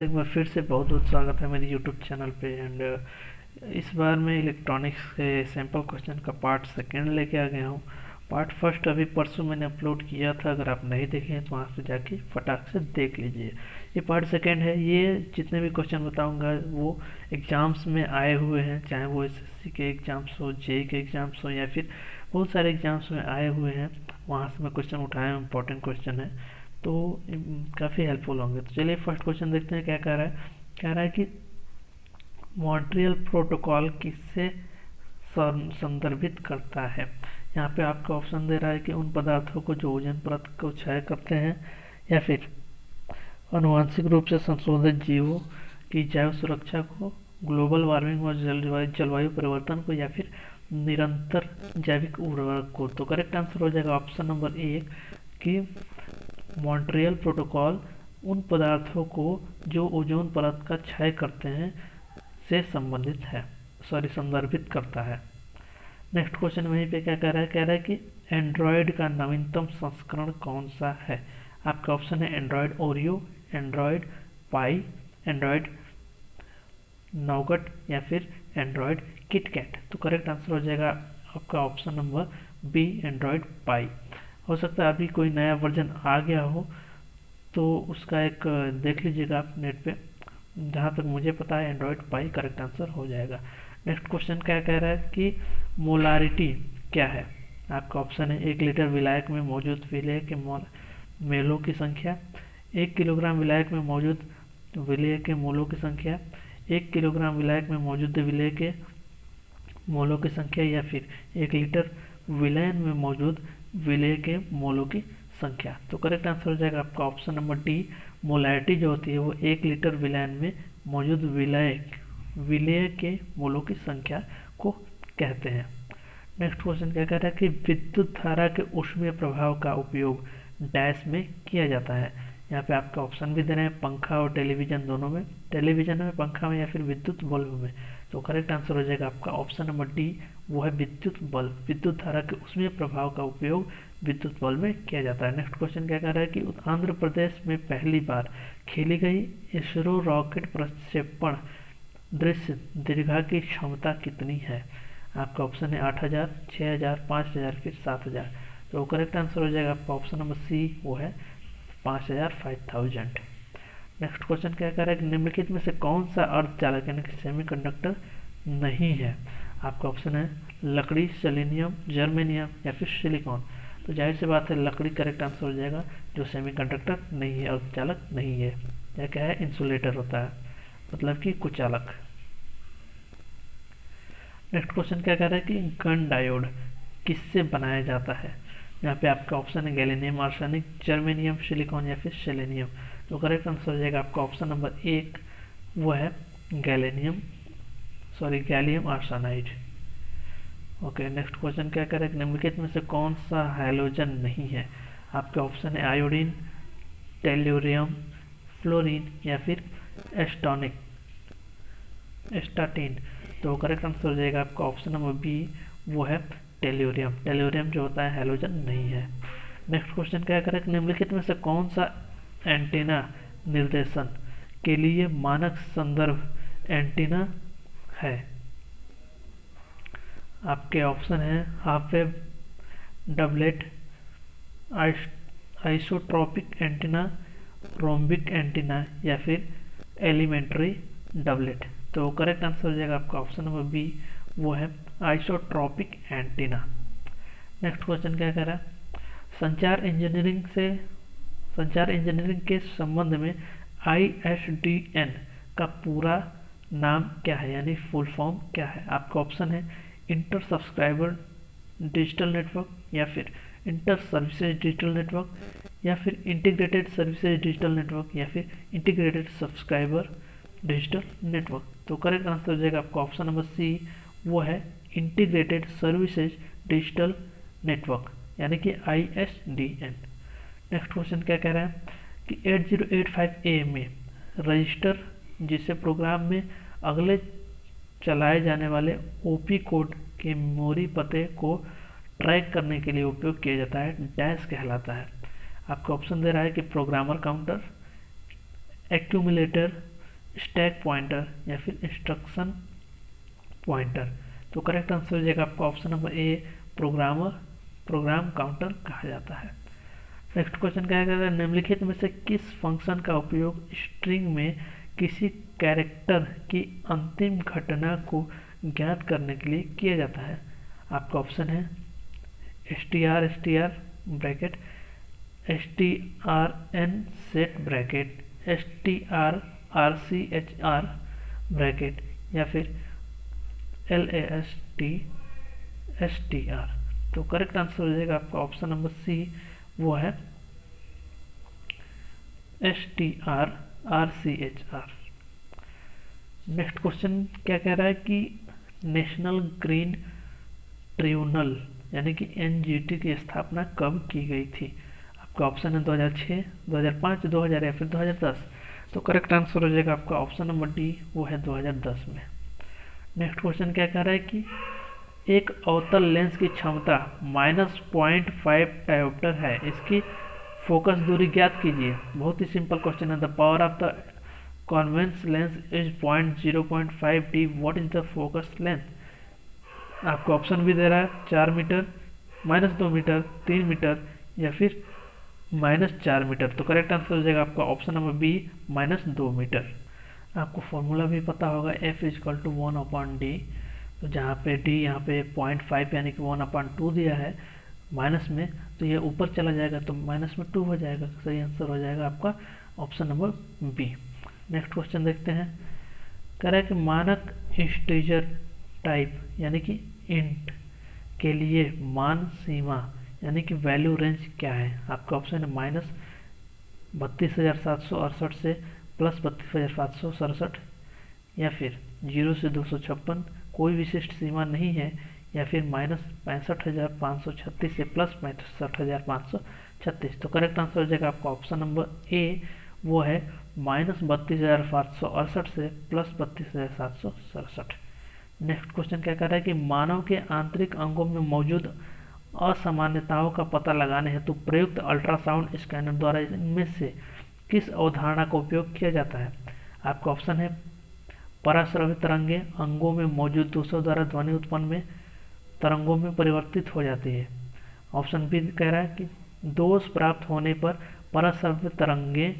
एक बार फिर से बहुत बहुत स्वागत है मेरे यूट्यूब चैनल पे। एंड इस बार मैं इलेक्ट्रॉनिक्स के सैम्पल क्वेश्चन का पार्ट सेकंड लेके आ गया हूँ। पार्ट फर्स्ट अभी परसों मैंने अपलोड किया था, अगर आप नहीं देखे हैं तो वहाँ से जाके फटाक से देख लीजिए। ये पार्ट सेकंड है। ये जितने भी क्वेश्चन बताऊँगा वो एग्ज़ाम्स में आए हुए हैं, चाहे वो एसएससी के एग्ज़ाम्स हो, जेईई के एग्ज़ाम्स हो, या फिर बहुत सारे एग्ज़ाम्स में आए हुए हैं। वहाँ से मैं क्वेश्चन उठाया हूँ, इंपॉर्टेंट क्वेश्चन है, तो काफ़ी हेल्पफुल होंगे। तो चलिए फर्स्ट क्वेश्चन देखते हैं क्या कह रहा है। कह रहा है कि मॉन्ट्रियल प्रोटोकॉल किससे संदर्भित करता है। यहाँ पे आपका ऑप्शन दे रहा है कि उन पदार्थों को जो ओजोन परत को क्षय करते हैं, या फिर आनुवंशिक रूप से संशोधित जीवों की जैव सुरक्षा को, ग्लोबल वार्मिंग और जलवायु परिवर्तन को, या फिर निरंतर जैविक उर्वरक को। तो करेक्ट आंसर हो जाएगा ऑप्शन नंबर 1 कि मॉन्ट्रियल प्रोटोकॉल उन पदार्थों को जो ओजोन परत का क्षय करते हैं से संबंधित है, संदर्भित करता है। नेक्स्ट क्वेश्चन वहीं पे क्या कह रहा है। कह रहा है कि एंड्रॉयड का नवीनतम संस्करण कौन सा है। आपका ऑप्शन है एंड्रॉयड ओरियो, एंड्रॉयड पाई, एंड्रॉयड नौगट, या फिर एंड्रॉयड किटकैट। तो करेक्ट आंसर हो जाएगा आपका ऑप्शन नंबर बी, एंड्रॉयड पाई। हो सकता है अभी कोई नया वर्जन आ गया हो, तो उसका एक देख लीजिएगा आप नेट पे। जहाँ तक मुझे पता है एंड्रॉयड पाई करेक्ट आंसर हो जाएगा। नेक्स्ट क्वेश्चन क्या कह रहा है कि मोलारिटी क्या है। आपका ऑप्शन है 1 लीटर विलायक में मौजूद विलेय के मेलों की संख्या, 1 किलोग्राम विलायक में मौजूद विलेय के मोलों की संख्या, 1 किलोग्राम विलायक में मौजूद विलेय के मोलों की संख्या, या फिर 1 लीटर विलयन में मौजूद विलेय के मोलों की संख्या। तो करेक्ट आंसर हो जाएगा आपका ऑप्शन नंबर डी। मोलैरिटी जो होती है वो 1 लीटर विलयन में मौजूद विलेय के मोलों की संख्या को कहते हैं। नेक्स्ट क्वेश्चन क्या कह रहा है कि विद्युत धारा के ऊष्मीय प्रभाव का उपयोग डैश में किया जाता है। यहाँ पे आपका ऑप्शन भी दे रहे हैं पंखा और टेलीविजन दोनों में, टेलीविजन में, पंखा में, या फिर विद्युत बल्ब में। तो करेक्ट आंसर हो जाएगा आपका ऑप्शन नंबर डी, वो है विद्युत बल्ब। विद्युत धारा के उसमें प्रभाव का उपयोग विद्युत बल्ब में किया जाता है। नेक्स्ट क्वेश्चन क्या कह रहा है कि आंध्र प्रदेश में पहली बार खेली गई इसरो रॉकेट प्रक्षेपण दृश्य दीर्घा की क्षमता कितनी है। आपका ऑप्शन है 8000, 6000, 5000, फिर 7000। तो करेक्ट आंसर हो जाएगा आपका ऑप्शन नंबर सी, वो है 5000, 5000। नेक्स्ट क्वेश्चन क्या कह रहा है कि निम्नलिखित में से कौन सा अर्धचालक यानी कि सेमीकंडक्टर नहीं है। आपका ऑप्शन है लकड़ी, सेलेनियम, जर्मेनियम, या फिर सिलिकॉन। तो जाहिर सी बात है लकड़ी करेक्ट आंसर हो जाएगा, जो सेमीकंडक्टर नहीं है, अर्धचालक नहीं है। यह क्या है, इंसुलेटर होता है, मतलब कि कुचालक। नेक्स्ट क्वेश्चन क्या कह रहा है कि गन डायोड किससे बनाया जाता है। यहाँ पे आपका ऑप्शन है गैलियम आर्सेनिक, जर्मेनियम, सिलिकॉन, या फिर सेलेनियम। तो करेक्ट आंसर हो जाएगा आपका ऑप्शन नंबर 1, वो है gallium arsenide. Okay, next question क्या कह रहा है, निम्नलिखित में से कौन सा हैलोजन नहीं है। आपके ऑप्शन है आयोडीन, टेल्यूरियम, फ्लोरीन, या फिर एस्टाटीन। तो करेक्ट आंसर हो जाएगा आपका ऑप्शन नंबर बी, वो है टेल्यूरियम। टेल्यूरियम जो होता है हैलोजन नहीं है। नेक्स्ट क्वेश्चन क्या कह रहा है, निम्नलिखित में से कौन सा एंटीना निर्देशन के लिए मानक संदर्भ एंटीना है। आपके ऑप्शन है half wave, doublet, isotropic antenna, rhombic antenna, या फिर एलिमेंट्री डबलेट। तो करेक्ट आंसर हो जाएगा आपका ऑप्शन नंबर बी, वो है आइसोट्रॉपिक एंटीना। नेक्स्ट क्वेश्चन क्या कह रहा है, संचार इंजीनियरिंग के संबंध में ISDN का पूरा नाम क्या है, यानी फुल फॉर्म क्या है। आपका ऑप्शन है इंटर सब्सक्राइबर डिजिटल नेटवर्क, या फिर इंटर सर्विसेज डिजिटल नेटवर्क, या फिर इंटीग्रेटेड सर्विसेज डिजिटल नेटवर्क, या फिर इंटीग्रेटेड सब्सक्राइबर डिजिटल नेटवर्क। तो करेक्ट आंसर हो जाएगा आपका ऑप्शन नंबर सी, वो है इंटीग्रेटेड सर्विसेज डिजिटल नेटवर्क, यानी कि ISDN। नेक्स्ट क्वेश्चन क्या कह रहा है कि 8085A में रजिस्टर, जिसे प्रोग्राम में अगले चलाए जाने वाले OP कोड के मेमोरी पते को ट्रैक करने के लिए उपयोग किया जाता है, डैश कहलाता है। आपका ऑप्शन दे रहा है कि programmer counter, accumulator, stack pointer या फिर इंस्ट्रक्शन पॉइंटर। तो करेक्ट आंसर हो जाएगा आपका option number A, program counter कहा जाता है। नेक्स्ट क्वेश्चन क्या है, निम्नलिखित में से किस फंक्शन का उपयोग स्ट्रिंग में किसी कैरेक्टर की अंतिम घटना को ज्ञात करने के लिए किया जाता है। आपका ऑप्शन है str bracket strnset bracket strrchr bracket या फिर laststr। तो करेक्ट आंसर हो जाएगा आपका ऑप्शन नंबर सी, वो है strrchr। नेक्स्ट क्वेश्चन क्या कह रहा है कि नेशनल ग्रीन ट्रिब्यूनल यानी कि एनजीटी की स्थापना कब की गई थी। आपका ऑप्शन है 2006, 2005, 2000 या फिर 2010। तो करेक्ट आंसर हो जाएगा आपका ऑप्शन नंबर डी, वो है 2010 में। नेक्स्ट क्वेश्चन क्या कह रहा है कि एक अवतल लेंस की क्षमता -0.5 डायोप्टर है, इसकी फोकस दूरी ज्ञात कीजिए। बहुत ही सिंपल क्वेश्चन है। The power of the convex lens is 0.5 d, what is the focus length. आपको ऑप्शन भी दे रहा है 4 मीटर, -2 मीटर, 3 मीटर या फिर -4 मीटर। तो करेक्ट आंसर हो जाएगा आपका ऑप्शन नंबर बी, -2 मीटर। आपको फॉर्मूला भी पता होगा, F = 1/d। तो जहाँ पे d यहाँ पे 0.5 यानी कि 1/2 दिया है माइनस में, तो ये ऊपर चला जाएगा तो माइनस में 2 हो जाएगा। सही आंसर हो जाएगा आपका option number B. Next question देखते हैं। कह रहा है कि मानक इंटीजर टाइप यानी कि इंट के लिए मान सीमा यानी कि वैल्यू रेंज क्या है। आपका ऑप्शन है -32,768 से +32,767 या फिर 0 से 256, कोई विशिष्ट सीमा नहीं है, या फिर -65,536 से +65,536। तो करेक्ट आंसर हो जाएगा आपका ऑप्शन नंबर ए, वो है -32,568 से +32,767। नेक्स्ट क्वेश्चन क्या कर रहा है कि मानव के आंतरिक अंगों में मौजूद असामान्यताओं का पता लगाने हेतु प्रयुक्त अल्ट्रासाउंड स्कैनर द्वारा इनमें से किस अवधारणा का उपयोग किया जाता है। आपका ऑप्शन है पराश्रवित तरंगे अंगों में मौजूद दूसरों द्वारा ध्वनि उत्पन्न में तरंगों में परिवर्तित हो जाती है। ऑप्शन बी कह रहा है कि दोष प्राप्त होने पर पराश्रवित तरंगे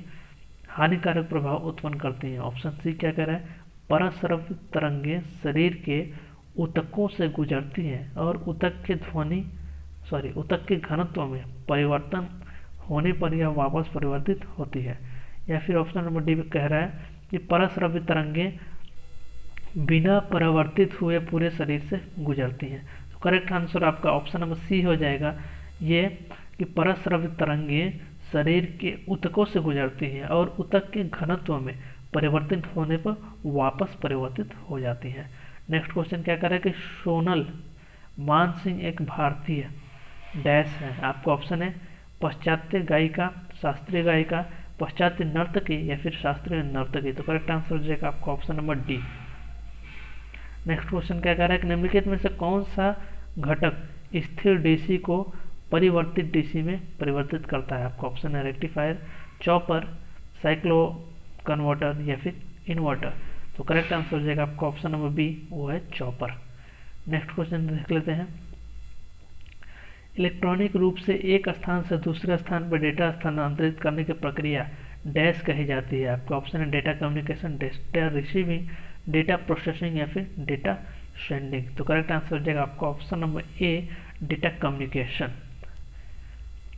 हानिकारक प्रभाव उत्पन्न करती हैं। ऑप्शन सी क्या कह रहा है, पराश्रवित तरंगे शरीर के ऊतकों से गुजरती हैं और ऊतक के घनत्व में परिवर्तन होने पर यह वापस परिवर्तित होती है। या फिर ऑप्शन नंबर डी कह रहा है कि पराश्रवित तरंगे बिना परावर्तित हुए पूरे शरीर से गुजरती हैं। तो करेक्ट आंसर आपका ऑप्शन नंबर सी हो जाएगा, ये कि पराश्रवित तरंगे शरीर के ऊतकों से गुजरती हैं और ऊतक के घनत्व में परिवर्तित होने पर वापस परिवर्तित हो जाती हैं। नेक्स्ट क्वेश्चन क्या कर रहा है कि सोनल मानसिंह एक भारतीय डैश है। आपका ऑप्शन है पाश्चात्य गायिका, शास्त्रीय गायिका, पाश्चात्य नर्तकी या फिर शास्त्रीय नर्तकी। तो करेक्ट आंसर हो जाएगा आपका option number D. Next question क्या कह रहा है कि निम्नलिखित में से कौन सा घटक स्थिर डीसी को परिवर्तित डीसी में परिवर्तित करता है। आपका ऑप्शन है रेक्टिफायर, चॉपर, साइक्लो कन्वर्टर या फिर इन्वर्टर। तो करेक्ट आंसर हो जाएगा आपका ऑप्शन नंबर बी, वो है चॉपर। नेक्स्ट क्वेश्चन देख लेते हैं। इलेक्ट्रॉनिक रूप से एक स्थान से दूसरे स्थान पर डेटा स्थानांतरित करने की प्रक्रिया डैश कही जाती है। आपका ऑप्शन है data communication, data receiving, data processing या फिर डेटा सेंडिंग। तो करेक्ट आंसर हो जाएगा आपका option number A, data communication.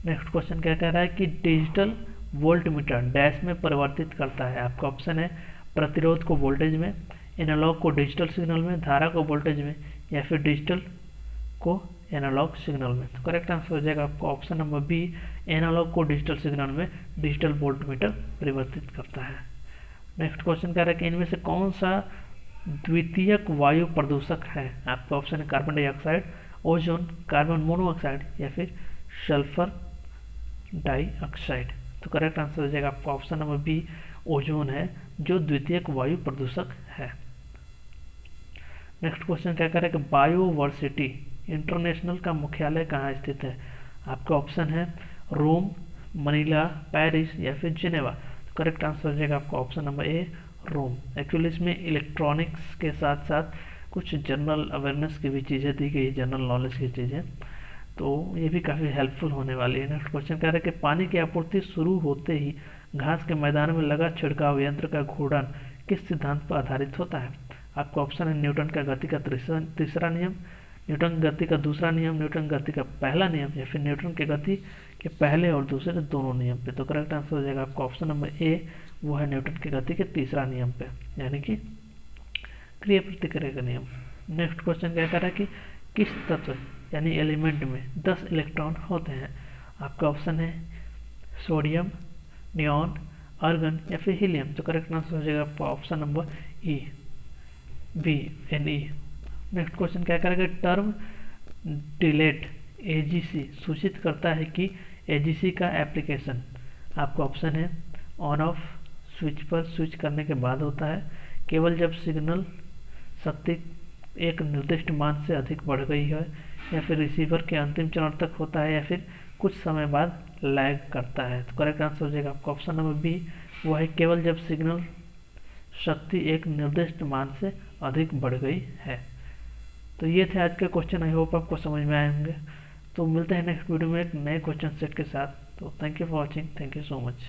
Next question क्या कह रहा है कि डिजिटल वोल्ट मीटर डैश में परिवर्तित करता है। आपका ऑप्शन है प्रतिरोध को वोल्टेज में, एनालॉग को डिजिटल सिग्नल में, धारा को वोल्टेज में या फिर डिजिटल को एनालॉग सिग्नल में। तो करेक्ट आंसर हो जाएगा आपका ऑप्शन नंबर बी, एनालॉग को डिजिटल सिग्नल में डिजिटल वोल्ट मीटर परिवर्तित करता है। नेक्स्ट क्वेश्चन कह रहा है कि इनमें से कौन सा द्वितीयक वायु प्रदूषक है। आपका ऑप्शन है carbon dioxide, ozone, carbon monoxide या फिर सल्फर डाइऑक्साइड। तो करेक्ट आंसर हो जाएगा आपका ऑप्शन नंबर बी, ओजोन है जो द्वितीयक वायु प्रदूषक है। नेक्स्ट क्वेश्चन क्या कह रहा है कि बायोवर्सिटी इंटरनेशनल का मुख्यालय कहाँ स्थित है। आपका ऑप्शन है रोम, मनीला, पेरिस या फिर जिनेवा। तो करेक्ट आंसर हो जाएगा आपका option number A, room. Actually इसमें इलेक्ट्रॉनिक्स के साथ साथ कुछ जनरल अवेयरनेस की भी चीज़ें दी गई, जनरल नॉलेज की चीज़ें, तो ये भी काफ़ी हेल्पफुल होने वाली है। नेक्स्ट क्वेश्चन कह रहा है कि पानी की आपूर्ति शुरू होते ही घास के मैदान में लगा छिड़काव यंत्र का घूर्णन किस सिद्धांत पर आधारित होता है? आपका ऑप्शन है न्यूटन का गति का तीसरा नियम, न्यूटन गति का दूसरा नियम, न्यूटन गति का पहला नियम, या फिर न्यूटन के गति के पहले और दूसरे दोनों नियम पे। तो करेक्ट आंसर हो जाएगा आपका ऑप्शन नंबर ए, वो है न्यूटन की गति के तीसरा नियम पे, यानी कि क्रिया प्रतिक्रिया का नियम। नेक्स्ट क्वेश्चन क्या कर रहा है कि किस तत्व यानी एलिमेंट में 10 इलेक्ट्रॉन होते हैं? आपका ऑप्शन है सोडियम, नियॉन, आर्गन या फिर हीलियम। तो करेक्ट आंसर हो जाएगा आपका option number E, B, Ni। Next question क्या करेगा, टर्म डिलेट एजीसी सूचित करता है कि एजीसी का एप्लीकेशन, आपका ऑप्शन है ऑन ऑफ स्विच पर स्विच करने के बाद होता है, केवल जब सिग्नल शक्ति एक निर्दिष्ट मान से अधिक बढ़ गई है, या फिर रिसीवर के अंतिम चरण तक होता है, या फिर कुछ समय बाद लैग करता है। तो करेक्ट आंसर हो जाएगा आपका ऑप्शन नंबर बी, वो है केवल जब सिग्नल शक्ति एक निर्दिष्ट मान से अधिक बढ़ गई है। तो ये थे आज के क्वेश्चन, आई होप आपको समझ में आए होंगे। तो मिलते हैं नेक्स्ट वीडियो में एक नए क्वेश्चन सेट के साथ। तो thank you for watching, thank you so much.